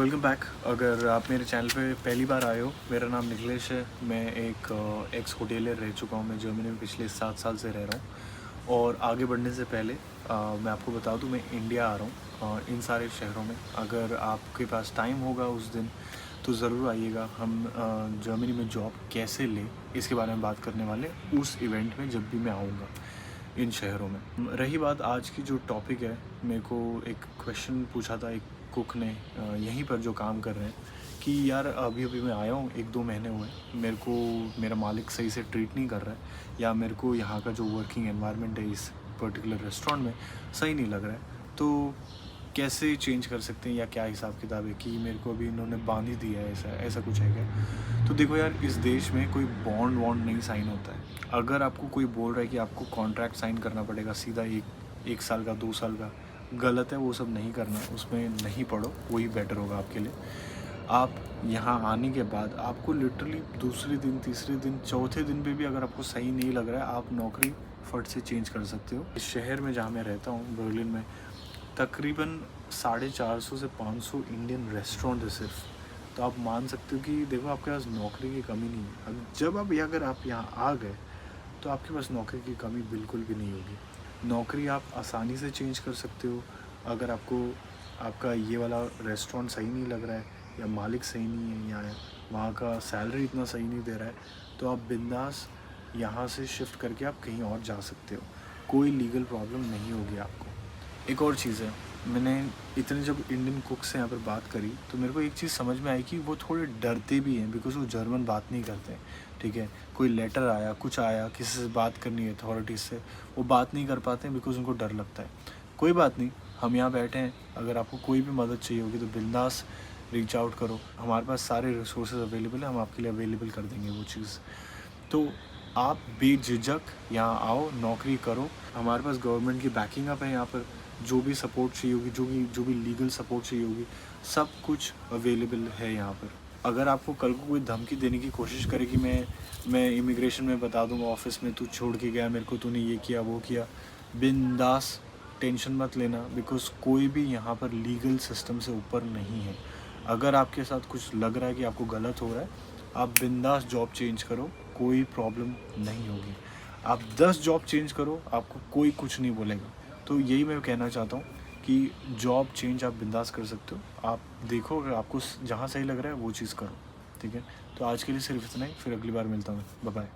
Welcome back. अगर आप मेरे चैनल पे पहली बार आए हो, मेरा नाम निखिलेश है। मैं एक एक्स होटेलर रह चुका हूँ। मैं जर्मनी में पिछले 7 साल से रह रहा हूँ। और आगे बढ़ने से पहले मैं आपको बता दूँ, मैं इंडिया आ रहा हूँ इन सारे शहरों में। अगर आपके पास टाइम होगा उस दिन तो ज़रूर आइएगा। हम जर्मनी में जॉब कैसे लें इसके बारे में बात करने वाले उस इवेंट में जब भी मैं आऊँगा इन शहरों में। रही बात आज की जो टॉपिक है, मेरे को एक क्वेश्चन पूछा था एक कुक ने यहीं पर जो काम कर रहे हैं कि यार अभी अभी मैं आया हूँ, 1-2 महीने हुए, मेरे को मेरा मालिक सही से ट्रीट नहीं कर रहा है, या मेरे को यहाँ का जो वर्किंग एनवायरनमेंट है इस पर्टिकुलर रेस्टोरेंट में सही नहीं लग रहा है। तो कैसे चेंज कर सकते हैं, या क्या हिसाब किताब है कि मेरे को अभी इन्होंने बांध ही दिया है, ऐसा ऐसा कुछ है क्या? तो देखो यार, इस देश में कोई बॉन्ड वॉन्ड नहीं साइन होता है। अगर आपको कोई बोल रहा है कि आपको कॉन्ट्रैक्ट साइन करना पड़ेगा सीधा एक साल का, 2 साल का, गलत है। वो सब नहीं करना, उसमें नहीं पढ़ो, वही बेटर होगा आपके लिए। आप यहाँ आने के बाद आपको लिटरली दूसरे दिन, तीसरे दिन, चौथे दिन पे भी अगर आपको सही नहीं लग रहा है, आप नौकरी फट से चेंज कर सकते हो। इस शहर में जहाँ मैं रहता हूँ, बर्लिन में, तकरीबन 450 से 500 इंडियन रेस्टोरेंट है सिर्फ। तो आप मान सकते हो कि देखो, आपके पास नौकरी की कमी नहीं है। जब आप अगर आप यहाँ आ गए तो आपके पास नौकरी की कमी बिल्कुल भी नहीं होगी। नौकरी आप आसानी से चेंज कर सकते हो। अगर आपको आपका ये वाला रेस्टोरेंट सही नहीं लग रहा है, या मालिक सही नहीं है, या वहाँ का सैलरी इतना सही नहीं दे रहा है, तो आप बिंदास यहाँ से शिफ्ट करके आप कहीं और जा सकते हो। कोई लीगल प्रॉब्लम नहीं होगी आपको। एक और चीज़ है, मैंने इतने जब इंडियन कुक से यहाँ पर बात करी तो मेरे को एक चीज़ समझ में आई कि वो थोड़े डरते भी हैं, बिकॉज़ वो जर्मन बात नहीं करते हैं। ठीक है, कोई लेटर आया, कुछ आया, किसी से बात करनी है अथॉरिटीज़ से, वो बात नहीं कर पाते हैं बिकॉज़ उनको डर लगता है। कोई बात नहीं, हम यहाँ बैठे हैं। अगर आपको कोई भी मदद चाहिए होगी तो बिंदास रीच आउट करो। हमारे पास सारे रिसोर्सेज अवेलेबल है, हम आपके लिए अवेलेबल कर देंगे वो चीज़। तो आप बेझिझक यहाँ आओ, नौकरी करो। हमारे पास गवर्नमेंट की बैकिंग अप है यहाँ पर। जो भी सपोर्ट चाहिए होगी, जो भी लीगल सपोर्ट चाहिए होगी, सब कुछ अवेलेबल है यहाँ पर। अगर आपको कल को कोई धमकी देने की कोशिश करे कि मैं इमिग्रेशन में बता दूंगा ऑफिस में, तू छोड़ के गया मेरे को, तूने ये किया वो किया, बिंदास, टेंशन मत लेना, बिकॉज़ कोई भी यहाँ पर लीगल सिस्टम से ऊपर नहीं है। अगर आपके साथ कुछ लग रहा है कि आपको गलत हो रहा है, आप बिंदास जॉब चेंज करो, कोई प्रॉब्लम नहीं होगी। आप 10 जॉब चेंज करो, आपको कोई कुछ नहीं बोलेगा। तो यही मैं कहना चाहता हूँ कि जॉब चेंज आप बिंदास कर सकते हो। आप देखो, अगर आपको जहाँ सही लग रहा है वो चीज़ करो। ठीक है, तो आज के लिए सिर्फ इतना ही, फिर अगली बार मिलता हूँ। Bye bye.